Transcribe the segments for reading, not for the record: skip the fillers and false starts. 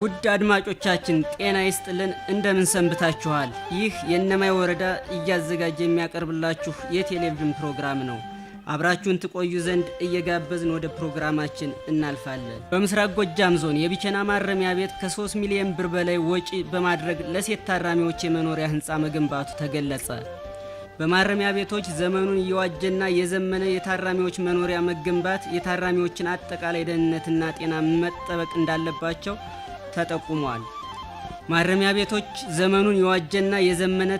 ውድ አድማጮቻችን ጤና ይስጥልን እንደምን ሰንብታችኋል? ይህ የእነማይ ወረዳ እያዘጋጀ የሚያቀርብላችሁ የቴሌቪዥን ፕሮግራም ነው። አብራችሁን ትቆዩ ዘንድ እየጋበዝን ወደ ፕሮግራማችን እናልፋለን። በምስራቅ ጎጃም ዞን የቢቸና ማረሚያ ቤት ከ3 ሚሊዮን ብር በላይ ወጪ በማድረግ ለሴት ታራሚዎች የመኖሪያ ህንፃ መገንባቱ ተገለጸ። በማረሚያ ቤቶች ዘመኑን የዋጀና የዘመነ የታራሚዎች መኖሪያ መገንባት የታራሚዎችን አጠቃላይ ደህንነትና ጤና መጠበቅ እንዳለባቸው ተጠቁሟል። ማረሚያ ቤቶች ዘመኑን የዋጀና የዘመነ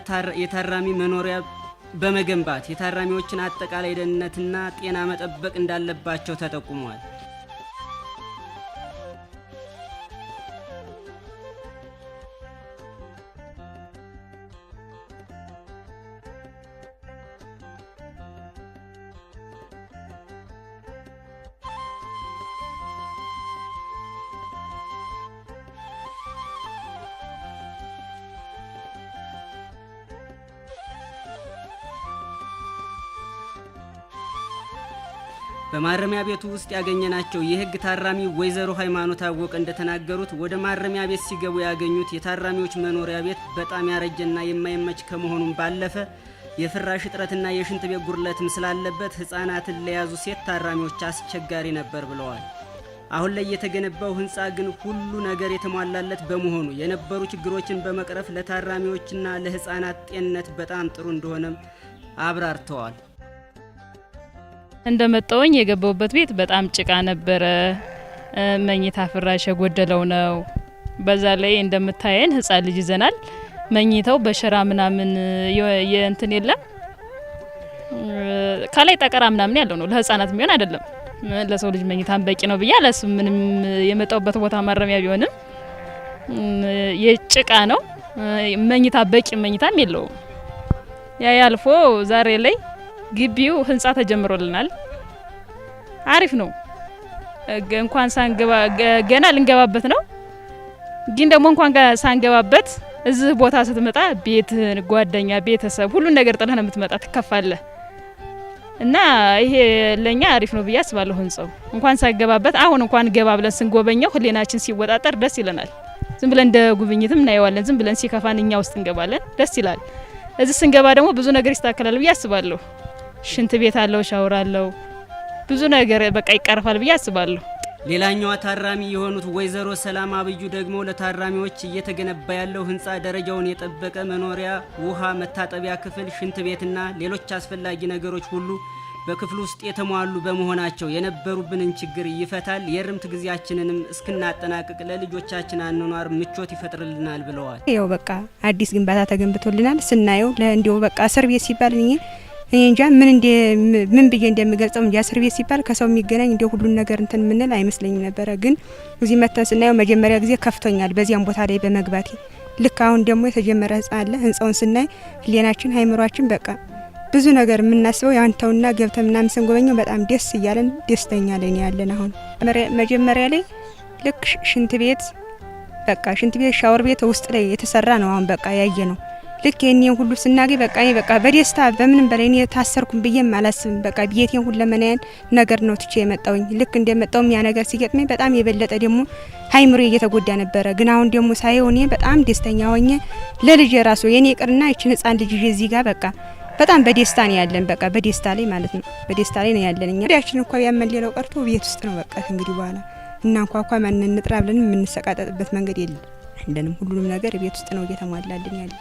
የታራሚ መኖሪያ በመገንባት የታራሚዎችን አጠቃላይ ደህንነትና ጤና መጠበቅ እንዳለባቸው ተጠቁሟል። በማረሚያ ቤቱ ውስጥ ያገኘናቸው የህግ ታራሚ ወይዘሮ ሃይማኖት አወቀ እንደተናገሩት ወደ ማረሚያ ቤት ሲገቡ ያገኙት የታራሚዎች መኖሪያ ቤት በጣም ያረጀና የማይመች ከመሆኑም ባለፈ የፍራሽ እጥረትና የሽንት ቤት ጉድለትም ስላለበት ህፃናትን ለያዙ ሴት ታራሚዎች አስቸጋሪ ነበር ብለዋል። አሁን ላይ የተገነባው ህንፃ ግን ሁሉ ነገር የተሟላለት በመሆኑ የነበሩ ችግሮችን በመቅረፍ ለታራሚዎችና ለህፃናት ጤንነት በጣም ጥሩ እንደሆነም አብራርተዋል። እንደመጣውኝ የገባውበት ቤት በጣም ጭቃ ነበረ። መኝታ ፍራሽ የጎደለው ነው። በዛ ላይ እንደምታየን ህፃን ልጅ ይዘናል። መኝታው በሸራ ምናምን የእንትን የለም ከላይ ጠቀራ ምናምን ያለው ነው። ለህፃናት የሚሆን አይደለም። ለሰው ልጅ መኝታን በቂ ነው ብዬ አላስብም። ምንም የመጣውበት ቦታ ማረሚያ ቢሆንም የጭቃ ነው። መኝታ በቂ መኝታም የለውም። ያ ያልፎ ዛሬ ላይ ግቢው ህንጻ ተጀምሮልናል። አሪፍ ነው። እንኳን ሳንገባ ገና ልንገባበት ነው። ግን ደግሞ እንኳን ሳንገባበት እዚህ ቦታ ስትመጣ ቤት፣ ጓደኛ፣ ቤተሰብ ሁሉ ነገር ጥለህ ነው የምትመጣ። ትከፋለህ እና ይሄ ለኛ አሪፍ ነው ብዬ አስባለሁ። ህንጻው እንኳን ሳንገባበት አሁን እንኳን ገባ ብለን ስንጎበኘው ህሊናችን ሲወጣጠር ደስ ይለናል። ዝም ብለን እንደ ጉብኝትም እናየዋለን። ዝም ብለን ሲከፋን እኛ ውስጥ እንገባለን። ደስ ይላል። እዚህ ስንገባ ደግሞ ብዙ ነገር ይስተካከላል ብዬ አስባለሁ። ሽንት ቤት አለው፣ ሻወር አለው፣ ብዙ ነገር በቃ ይቀርፋል ብዬ አስባለሁ። ሌላኛዋ ታራሚ የሆኑት ወይዘሮ ሰላም አብዩ ደግሞ ለታራሚዎች እየተገነባ ያለው ህንፃ ደረጃውን የጠበቀ መኖሪያ፣ ውሃ፣ መታጠቢያ ክፍል፣ ሽንት ቤትና ሌሎች አስፈላጊ ነገሮች ሁሉ በክፍሉ ውስጥ የተሟሉ በመሆናቸው የነበሩብንን ችግር ይፈታል፣ የርምት ጊዜያችንንም እስክናጠናቅቅ ለልጆቻችን አኗኗር ምቾት ይፈጥርልናል ብለዋል። ያው በቃ አዲስ ግንባታ ተገንብቶልናል። ስናየው ለእንዲው በቃ እስር ቤት ሲባል እኔ እንጃ ምን ብዬ እንደምገልጸው እንጃ። እስር ቤት ሲባል ከሰው የሚገናኝ እንደ ሁሉን ነገር እንትን ምንል አይመስለኝም ነበረ። ግን እዚህ መተን ስናየው መጀመሪያ ጊዜ ከፍቶኛል በዚያም ቦታ ላይ በመግባቴ። ልክ አሁን ደግሞ የተጀመረ ህንጻ አለ። ህንጻውን ስናይ ህሊናችን አይምሯችን በቃ ብዙ ነገር የምናስበው ያንተውና ገብተን ምናምን ስንጎበኘው በጣም ደስ እያለን ደስተኛ ላይ ነው ያለን። አሁን መጀመሪያ ላይ ልክ ሽንት ቤት በቃ ሽንት ቤት ሻወር ቤት ውስጥ ላይ የተሰራ ነው። አሁን በቃ ያየ ነው። ልክ የኔን ሁሉ ስናገኝ በቃ እኔ በቃ በደስታ በምንም በላይ እኔ ታሰርኩም ብዬም አላስብም። በቃ ቤቴን ሁሉ ለመናያን ነገር ነው ትቼ የመጣውኝ። ልክ እንደመጣው ያ ነገር ሲገጥመኝ በጣም የበለጠ ደግሞ ሃይምሮ እየተጎዳ ነበረ። ግን አሁን ደግሞ ሳይሆን በጣም ደስተኛ ሆኜ ለልጅ ራሱ የኔ ቅርና እቺን ህፃን ልጅ እዚህ ጋር በቃ በጣም በደስታ ነው ያለን። በቃ በደስታ ላይ ማለት ነው። በደስታ ላይ ነው ያለን። እኛ ያችን እንኳን ያመለለው ቀርቶ ቤት ውስጥ ነው በቃ እንግዲህ በኋላ እና እንኳን ማን እንጥራ ብለን የምንሰቃጠጥበት መንገድ የለም። እንደንም ሁሉንም ነገር ቤት ውስጥ ነው እየተሟላልን ያለ።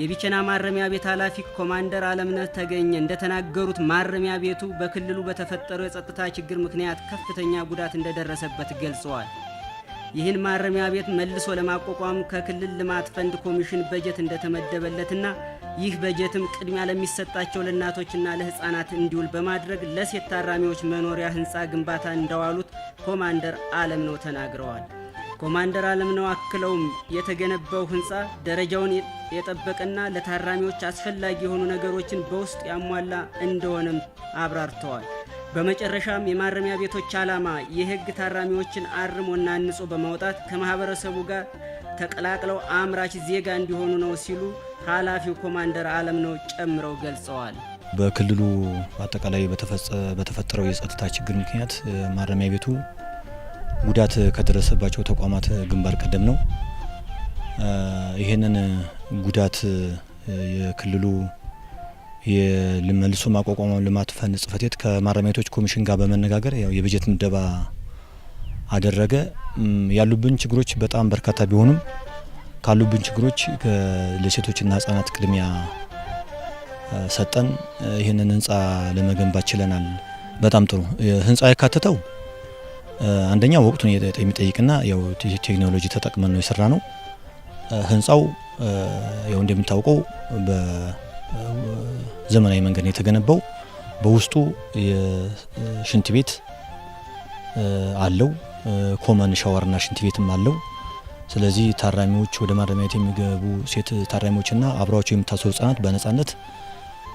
የቢቸና ማረሚያ ቤት ኃላፊ ኮማንደር አለምነህ ተገኘ እንደተናገሩት ማረሚያ ቤቱ በክልሉ በተፈጠረው የጸጥታ ችግር ምክንያት ከፍተኛ ጉዳት እንደደረሰበት ገልጸዋል። ይህን ማረሚያ ቤት መልሶ ለማቋቋም ከክልል ልማት ፈንድ ኮሚሽን በጀት እንደተመደበለትና ይህ በጀትም ቅድሚያ ለሚሰጣቸው ለእናቶችና ለህፃናት እንዲውል በማድረግ ለሴት ታራሚዎች መኖሪያ ህንፃ ግንባታ እንዳዋሉት ኮማንደር አለምነህ ተናግረዋል። ኮማንደር አለምነህ አክለውም የተገነባው ህንፃ ደረጃውን የጠበቀና ለታራሚዎች አስፈላጊ የሆኑ ነገሮችን በውስጥ ያሟላ እንደሆነም አብራርተዋል። በመጨረሻም የማረሚያ ቤቶች ዓላማ የህግ ታራሚዎችን አርሞና አንጾ በማውጣት ከማህበረሰቡ ጋር ተቀላቅለው አምራች ዜጋ እንዲሆኑ ነው ሲሉ ኃላፊው ኮማንደር አለምነህ ጨምረው ገልጸዋል። በክልሉ አጠቃላይ በተፈጠረው የጸጥታ ችግር ምክንያት ማረሚያ ቤቱ ጉዳት ከደረሰባቸው ተቋማት ግንባር ቀደም ነው። ይሄንን ጉዳት የክልሉ የመልሶ ማቋቋም ልማት ፈንድ ጽሕፈት ቤት ከማረሚያ ቤቶች ኮሚሽን ጋር በመነጋገር ያው የበጀት ምደባ አደረገ። ያሉብን ችግሮች በጣም በርካታ ቢሆኑም ካሉብን ችግሮች ለሴቶችና ህጻናት ቅድሚያ ሰጠን ይሄንን ህንጻ ለመገንባት ችለናል። በጣም ጥሩ ህንጻ ያካተተው አንደኛ ወቅቱን የሚጠይቅና ያው ቴክኖሎጂ ተጠቅመን ነው የሰራ ነው። ህንጻው ያው እንደምታውቀው በዘመናዊ መንገድ ነው የተገነባው። በውስጡ የሽንት ቤት አለው፣ ኮመን ሻወርና ሽንት ቤትም አለው። ስለዚህ ታራሚዎች ወደ ማረሚያ ቤት የሚገቡ ሴት ታራሚዎችና አብረዋቸው የሚታሰሩ ህጻናት በነጻነት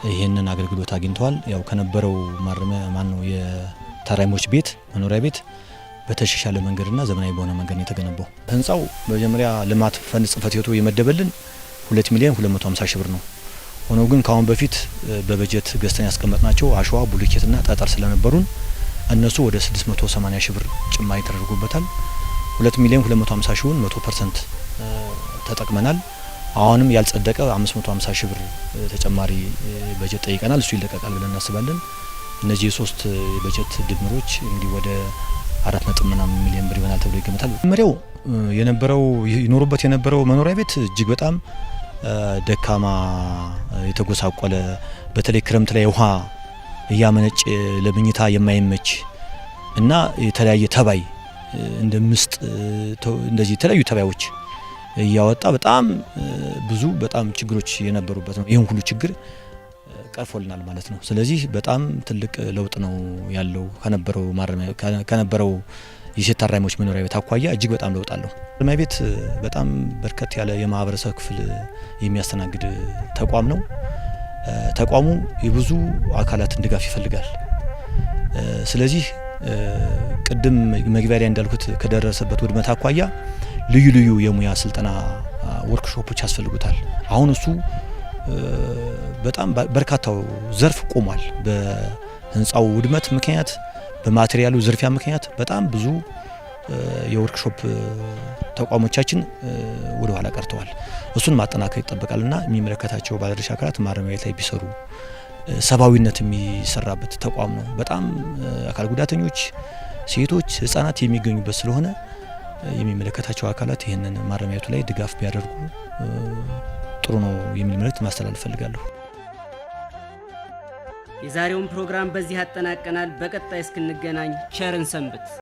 ይሄንን አገልግሎት አግኝተዋል። ያው ከነበረው ማረሚያ ነው የታራሚዎች ቤት መኖሪያ ቤት በተሻሻለ መንገድና ዘመናዊ በሆነ መንገድ ነው የተገነባው። ህንጻው በመጀመሪያ ልማት ፈንድ ጽሕፈት ቤቱ የመደበልን 2,250,000 ብር ነው። ሆኖ ግን ካሁን በፊት በበጀት ገዝተን ያስቀመጥናቸው አሸዋ፣ ቡልኬትና ጠጠር ስለነበሩን እነሱ ወደ 680,000 ብር ጭማሪ ተደርጎበታል። 2,250,000ውን 100% ተጠቅመናል። አሁንም ያልጸደቀ 550,000 ብር ተጨማሪ በጀት ጠይቀናል። እሱ ይለቀቃል ብለን እናስባለን። እነዚህ የሶስት የበጀት ድምሮች እንግዲህ ወደ 4 ሚሊዮን ብር ይሆናል ተብሎ ይገመታል። መሪያው የነበረው ይኖሩበት የነበረው መኖሪያ ቤት እጅግ በጣም ደካማ የተጎሳቆለ፣ በተለይ ክረምት ላይ ውሃ እያመነጨ ለመኝታ የማይመች እና የተለያየ ተባይ እንደ ምስጥ እንደዚህ የተለያዩ ተባዮች እያወጣ በጣም ብዙ በጣም ችግሮች የነበሩበት ነው። ይሄን ሁሉ ችግር ቀርፎልናል ማለት ነው። ስለዚህ በጣም ትልቅ ለውጥ ነው ያለው ከነበረው የሴት ታራሚዎች መኖሪያ ቤት አኳያ እጅግ በጣም ለውጥ አለው። ማረሚያ ቤት በጣም በርከት ያለ የማህበረሰብ ክፍል የሚያስተናግድ ተቋም ነው። ተቋሙ የብዙ አካላትን ድጋፍ ይፈልጋል። ስለዚህ ቅድም መግቢያ ላይ እንዳልኩት ከደረሰበት ውድመት አኳያ ልዩ ልዩ የሙያ ስልጠና ወርክሾፖች ያስፈልጉታል። አሁን እሱ በጣም በርካታው ዘርፍ ቆሟል። በህንጻው ውድመት ምክንያት፣ በማቴሪያሉ ዝርፊያ ምክንያት በጣም ብዙ የወርክሾፕ ተቋሞቻችን ወደ ኋላ ቀርተዋል። እሱን ማጠናከር ይጠበቃልና የሚመለከታቸው ባለድርሻ አካላት ማረሚያ ቤት ላይ ቢሰሩ ሰብአዊነት የሚሰራበት ተቋም ነው። በጣም አካል ጉዳተኞች፣ ሴቶች፣ ህጻናት የሚገኙበት ስለሆነ የሚመለከታቸው አካላት ይህንን ማረሚያ ቤቱ ላይ ድጋፍ ቢያደርጉ ጥሩ ነው የሚል መልእክት ማስተላለፍ ፈልጋለሁ። የዛሬውን ፕሮግራም በዚህ አጠናቀናል። በቀጣይ እስክንገናኝ ቸርን ሰንብት።